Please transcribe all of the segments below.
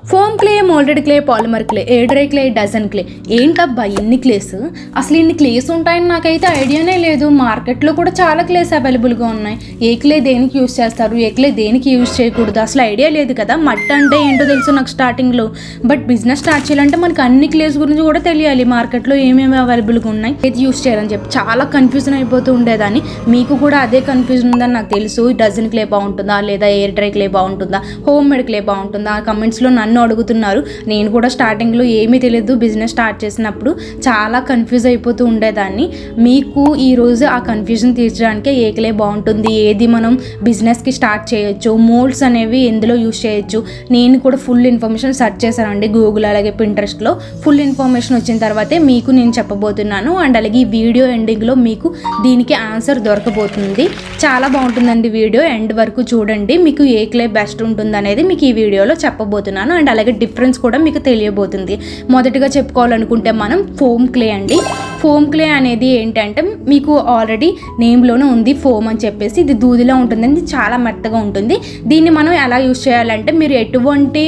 Foam clay, molded clay, polymer clay, air dry clay, dozen clay. ఏంటబ్బా ఇన్ని క్లేస్? అసలు ఇన్ని క్లేస్ ఉంటాయని నాకైతే ఐడియానే లేదు. మార్కెట్లో కూడా చాలా క్లేస్ అవైలబుల్గా ఉన్నాయి. ఏ క్లే దేనికి యూజ్ చేస్తారు, ఏ క్లే దేనికి యూజ్ చేయకూడదు అసలు ఐడియా లేదు కదా. మట్టి అంటే ఏంటో తెలుసు నాకు స్టార్టింగ్లో, బట్ బిజినెస్ స్టార్ట్ చేయాలంటే మనకి అన్ని క్లేస్ గురించి కూడా తెలియాలి. మార్కెట్లో ఏమేమి అవైలబుల్గా ఉన్నాయి, ఏది యూజ్ చేయాలని చెప్పి చాలా కన్ఫ్యూజన్ అయిపోతూ ఉండేదాన్ని. మీకు కూడా అదే కన్ఫ్యూజన్ ఉందని నాకు తెలుసు. డజన్ క్లే బాగుంటుందా లేదా ఎయిర్ డ్రై క్లే బాగుంటుందా, హోమ్ మేడ్ క్లే బాగుంటుందా, కమెంట్స్లో నన్ను అడుగుతున్నారు. నేను కూడా స్టార్టింగ్లో ఏమీ తెలియదు, బిజినెస్ స్టార్ట్ చేసినప్పుడు చాలా కన్ఫ్యూజ్ అయిపోతూ ఉండేదాన్ని. మీకు ఈరోజు ఆ కన్ఫ్యూజన్ తీర్చడానికే ఏ క్లే బాగుంటుంది, ఏది మనం బిజినెస్కి స్టార్ట్ చేయొచ్చు, మోల్డ్స్ అనేవి ఎందులో యూజ్ చేయొచ్చు, నేను కూడా ఫుల్ ఇన్ఫర్మేషన్ సెర్చ్ చేశానండి గూగుల్ అలాగే పింట్రెస్ట్లో. ఫుల్ ఇన్ఫర్మేషన్ వచ్చిన తర్వాతే మీకు నేను చెప్పబోతున్నాను. అండ్ అలాగే ఈ వీడియో ఎండింగ్లో మీకు దీనికి ఆన్సర్ దొరకబోతుంది. చాలా బాగుంటుందండి వీడియో, ఎండ్ వరకు చూడండి. మీకు ఏ క్లే బెస్ట్ ఉంటుంది అనేది మీకు ఈ వీడియోలో చెప్పబోతున్నాను. అండ్ అలాగే డిఫరెన్స్ కూడా మీకు తెలియబోతుంది. మొదటిగా చెప్పుకోవాలనుకుంటే మనం ఫోమ్ క్లే అండి. ఫోమ్ క్లే అనేది ఏంటంటే మీకు ఆల్రెడీ నేమ్లోనే ఉంది ఫోమ్ అని చెప్పేసి. ఇది దూదిలా ఉంటుంది, ఇది చాలా మెత్తగా ఉంటుంది. దీన్ని మనం ఎలా యూజ్ చేయాలంటే మీరు ఎటువంటి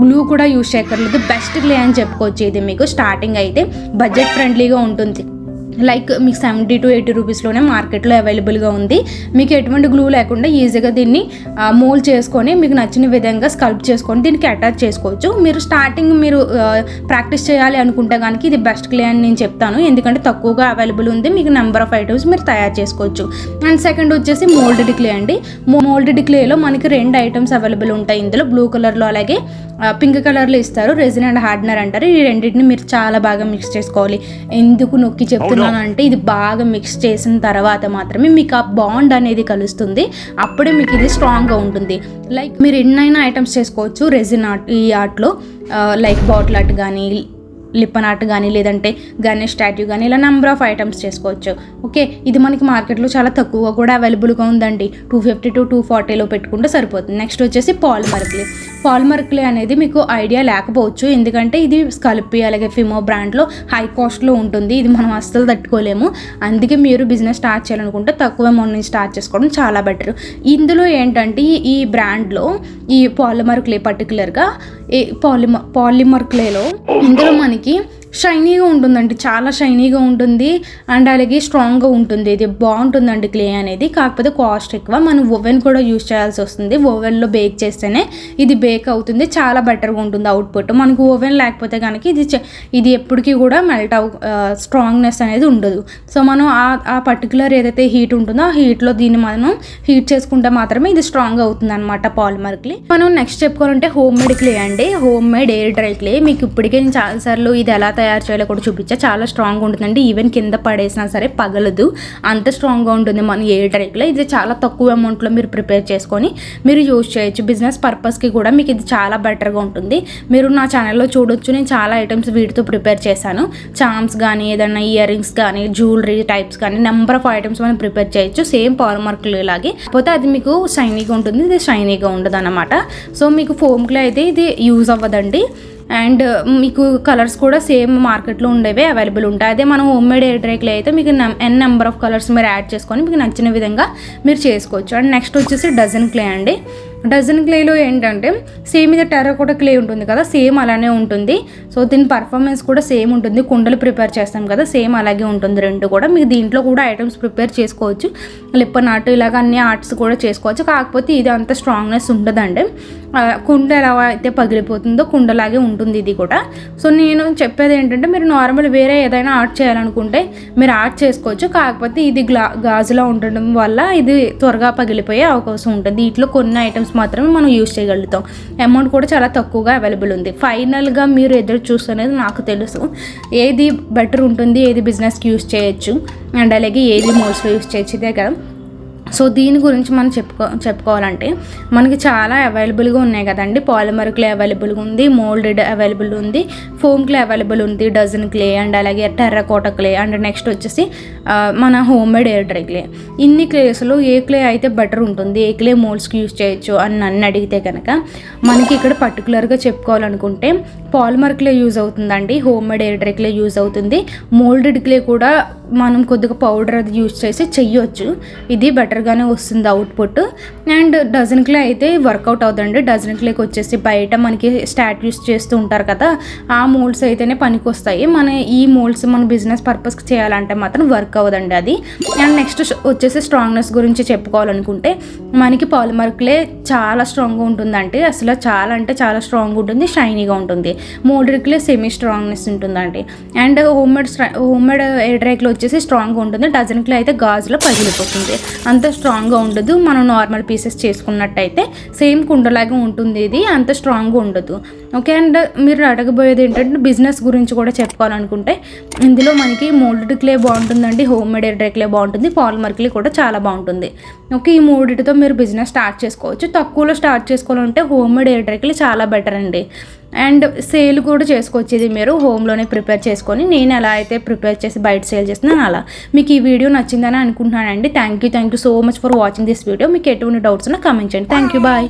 గ్లూ కూడా యూజ్ చేయక్కర్లేదు, బెస్ట్ క్లే అని చెప్పుకోవచ్చు. ఇది మీకు స్టార్టింగ్ అయితే బడ్జెట్ ఫ్రెండ్లీగా ఉంటుంది. లైక్ మీకు 70 to 80 రూపీస్లోనే మార్కెట్లో అవైలబుల్గా ఉంది. మీకు ఎటువంటి గ్లూ లేకుండా ఈజీగా దీన్ని మోల్డ్ చేసుకొని మీకు నచ్చిన విధంగా స్కల్ప్ చేసుకొని దీనికి అటాచ్ చేసుకోవచ్చు. మీరు స్టార్టింగ్ ప్రాక్టీస్ చేయాలి అనుకుంటే కనుక ఇది బెస్ట్ క్లే అని నేను చెప్తాను, ఎందుకంటే తక్కువగా అవైలబుల్ ఉంది. మీకు నెంబర్ ఆఫ్ ఐటమ్స్ మీరు తయారు చేసుకోవచ్చు. అండ్ సెకండ్ వచ్చేసి మోల్డెడ్ క్లే అండి. మోల్డెడ్ క్లేలో మనకి 2 ఐటమ్స్ అవైలబుల్ ఉంటాయి. ఇందులో బ్లూ కలర్లో అలాగే పింక్ కలర్లో ఇస్తారు. రెజిన్ అండ్ హార్డనర్ అంటారు. ఈ రెండింటిని మీరు చాలా బాగా మిక్స్ చేసుకోవాలి. ఎందుకు నొక్కి చెప్తున్నాను అంటే ఇది బాగా మిక్స్ చేసిన తర్వాత మాత్రమే మీకు ఆ బాండ్ అనేది కలుస్తుంది. అప్పుడే మీకు ఇది స్ట్రాంగ్గా ఉంటుంది. లైక్ మీరు ఎన్నైనా ఐటమ్స్ చేసుకోవచ్చు రెజిన్ ఆర్ట్. ఈ ఆర్ట్లో లైక్ బాటిల్ ఆర్ట్ కానీ, లిప్పన్ ఆర్ట్ కానీ, లేదంటే గణేష్ స్టాట్యూ కానీ, ఇలా నెంబర్ ఆఫ్ ఐటమ్స్ చేసుకోవచ్చు. ఓకే, ఇది మనకి మార్కెట్లో చాలా తక్కువగా కూడా అవైలబుల్గా ఉందండి. 250 to 240లో పెట్టుకుంటే సరిపోతుంది. నెక్స్ట్ వచ్చేసి పాలిమర్ క్లే. పాలిమర్ క్లే అనేది మీకు ఐడియా లేకపోవచ్చు, ఎందుకంటే ఇది స్కల్పీ అలాగే ఫిమో బ్రాండ్లో హై కాస్ట్లో ఉంటుంది. ఇది మనం అస్సలు తట్టుకోలేము. అందుకే మీరు బిజినెస్ స్టార్ట్ చేయాలనుకుంటే తక్కువ అమౌంట్ నుంచి స్టార్ట్ చేసుకోవడం చాలా బెటర్. ఇందులో ఏంటంటే ఈ బ్రాండ్లో ఈ పాలిమర్ క్లే పర్టికులర్గా పాలిమర్ క్లేలో ఇందులో మనకి షైనీగా ఉంటుందండి, చాలా షైనీగా ఉంటుంది. అండ్ అలాగే స్ట్రాంగ్గా ఉంటుంది. ఇది బాగుంటుందండి క్లే అనేది. కాకపోతే కాస్ట్ ఎక్కువ. మనం ఓవెన్ కూడా యూజ్ చేయాల్సి వస్తుంది. ఓవెన్లో బేక్ చేస్తేనే ఇది బేక్ అవుతుంది. చాలా బెటర్గా ఉంటుంది అవుట్పుట్. మనకు ఓవెన్ లేకపోతే కనుక ఇది ఎప్పటికీ కూడా మెల్ట్ స్ట్రాంగ్నెస్ అనేది ఉండదు. సో మనం ఆ పర్టికులర్ ఏదైతే హీట్ ఉంటుందో ఆ హీట్లో దీన్ని మనం హీట్ చేసుకుంటే మాత్రమే ఇది స్ట్రాంగ్ అవుతుంది అనమాట పాలిమర్ క్లే. మనం నెక్స్ట్ చెప్పుకోవాలంటే హోమ్ మేడ్ క్లే అండి. Home made air dry clay. మీకు ఇప్పటికే నేను చాలాసార్లు ఇది ఎలా తయారు చేయాలో కూడా చూపించా. చాలా స్ట్రాంగ్ ఉంటుందండి. ఈవెన్ కింద పడేసినా సరే పగలదు, అంత స్ట్రాంగ్గా ఉంటుంది మన ఎయిర్ డ్రై క్లే. ఇది చాలా తక్కువ అమౌంట్లో మీరు ప్రిపేర్ చేసుకొని మీరు యూజ్ చేయొచ్చు. బిజినెస్ పర్పస్కి కూడా మీకు ఇది చాలా బెటర్గా ఉంటుంది. మీరు నా ఛానల్లో చూడొచ్చు, నేను చాలా ఐటమ్స్ వీటితో ప్రిపేర్ చేశాను. చామ్స్ కానీ, ఏదైనా ఇయర్ రింగ్స్ కానీ, జ్యువెలరీ టైప్స్ కానీ, నెంబర్ ఆఫ్ ఐటమ్స్ మనం ప్రిపేర్ చేయొచ్చు. సేమ్ పాలిమర్ క్లే లాగే, కాకపోతే అది మీకు షైనీగా ఉంటుంది, ఇది షైనీగా ఉండదు అనమాట. సో మీకు ఫోమ్ క్లే అయితే ఇది యూజ్ అవ్వదండి. అండ్ మీకు కలర్స్ కూడా సేమ్ మార్కెట్లో ఉండేవే అవైలబుల్ ఉంటాయి. అదే మనం home made air dry clay అయితే మీకు నెంబర్ ఆఫ్ కలర్స్ మీరు యాడ్ చేసుకొని మీకు నచ్చిన విధంగా మీరు చేసుకోవచ్చు. అండ్ నెక్స్ట్ వచ్చేసి డజన్ క్లే అండి. డజన్ క్లేలో ఏంటంటే సేమ్ ఇది టెర్రకోట క్లే ఉంటుంది కదా, సేమ్ అలానే ఉంటుంది. సో దీని పర్ఫార్మెన్స్ కూడా సేమ్ ఉంటుంది. కుండలు ప్రిపేర్ చేస్తాం కదా, సేమ్ అలాగే ఉంటుంది రెండు కూడా. మీకు దీంట్లో కూడా ఐటమ్స్ ప్రిపేర్ చేసుకోవచ్చు. లిప్పన్ ఆర్ట్ ఇలాగ అన్ని ఆర్ట్స్ కూడా చేసుకోవచ్చు. కాకపోతే ఇది అంత స్ట్రాంగ్నెస్ ఉండదండి. కుండ ఎలా అయితే పగిలిపోతుందో కుండలాగే ఉంటుంది ఇది కూడా. సో నేను చెప్పేది ఏంటంటే మీరు నార్మల్ వేరే ఏదైనా ఆర్ట్ చేయాలనుకుంటే మీరు ఆర్ట్ చేసుకోవచ్చు. కాకపోతే ఇది గాజులా ఉండడం వల్ల ఇది త్వరగా పగిలిపోయే అవకాశం ఉంటుంది. వీటిలో కొన్ని ఐటమ్స్ మాత్రమే మనం యూజ్ చేయగలుగుతాం. అమౌంట్ కూడా చాలా తక్కువగా అవైలబుల్ ఉంది. ఫైనల్గా మీరు ఎదురు చూస్తున్నది నాకు తెలుసు, ఏది బెటర్ ఉంటుంది, ఏది బిజినెస్కి యూజ్ చేయొచ్చు, అండ్ అలాగే ఏది మోస్ట్లీ యూజ్ చేయొచ్చు, ఇదే కదా. సో దీని గురించి మనం చెప్పుకోవాలంటే మనకి చాలా అవైలబుల్గా ఉన్నాయి కదండి. పాలిమర్ క్లే అవైలబుల్గా ఉంది, మోల్డెడ్ అవైలబుల్ ఉంది, ఫోమ్ క్లే అవైలబుల్ ఉంది, డజన్ క్లే అండ్ అలాగే టెర్రకోట క్లే అండ్ నెక్స్ట్ వచ్చేసి మన home made air dry clay. ఇన్ని క్లేస్లో ఏ క్లే అయితే బెటర్ ఉంటుంది, ఏ క్లే మోల్డ్స్కి యూజ్ చేయొచ్చు అని నన్ను అడిగితే కనుక మనకి ఇక్కడ పర్టికులర్గా చెప్పుకోవాలనుకుంటే పాలిమర్ క్లే యూజ్ అవుతుందండి, home made air dry clay use అవుతుంది. మోల్డెడ్ క్లే కూడా మనం కొద్దిగా పౌడర్ అది యూజ్ చేసి చెయ్యొచ్చు. ఇది బెటర్ బెటర్గానే వస్తుంది అవుట్పుట్. అండ్ డజన్ క్లే అయితే వర్కౌట్ అవుతుందండి. డజన్ క్లేకి వచ్చేసి బయట మనకి స్టాట్యూస్ చేస్తూ ఉంటారు కదా, ఆ మోల్డ్స్ అయితేనే పనికి వస్తాయి. మన ఈ మోల్డ్స్ మన బిజినెస్ పర్పస్కి చేయాలంటే మాత్రం వర్క్ అవ్వదండి అది. అండ్ నెక్స్ట్ వచ్చేసి స్ట్రాంగ్నెస్ గురించి చెప్పుకోవాలనుకుంటే మనకి పాలిమర్ క్లే చాలా స్ట్రాంగ్గా ఉంటుందండి. అసలు చాలా అంటే చాలా స్ట్రాంగ్ ఉంటుంది, షైనీగా ఉంటుంది. మోల్డెడ్ క్లే సెమీ స్ట్రాంగ్నెస్ ఉంటుందండి. And homemade air dry clay వచ్చేసి స్ట్రాంగ్గా ఉంటుంది. డజన్ క్లే అయితే గాజులో పగిలిపోతుంది, అంత స్ట్రాంగ్గా ఉండదు. మనం నార్మల్ పీసెస్ చేసుకున్నట్టయితే సేమ్ కుండలాగా ఉంటుంది, ఇది అంత స్ట్రాంగ్గా ఉండదు. ఓకే. అండ్ మీరు అడగబోయేది ఏంటంటే బిజినెస్ గురించి కూడా చెప్పుకోవాలనుకుంటే ఇందులో మనకి మోల్డెడ్ క్లే బాగుంటుందండి, హోమ్మేడ్ ఎయిర్ డ్రై క్లే బాగుంటుంది, పాలిమర్ క్లే కూడా చాలా బాగుంటుంది. ఓకే. ఈ మూడిటితో మీరు బిజినెస్ స్టార్ట్ చేసుకోవచ్చు. తక్కువలో స్టార్ట్ చేసుకోవాలంటే హోమ్మేడ్ ఎయిర్ డ్రై క్లే చాలా బెటర్ అండి. అండ్ సేల్ కూడా చేసుకోవచ్చు, ఇది మీరు హోమ్లోనే ప్రిపేర్ చేసుకొని. నేను ఎలా అయితే ప్రిపేర్ చేసి బయట సేల్ చేస్తున్నాను అలా. మీకు ఈ వీడియో నచ్చిందని అనుకుంటున్నానండి. Thank you so much for watching this video. మీకు ఎటువంటి డౌట్స్ ఉన్నా కామెంట్ చేయండి. Thank you, bye.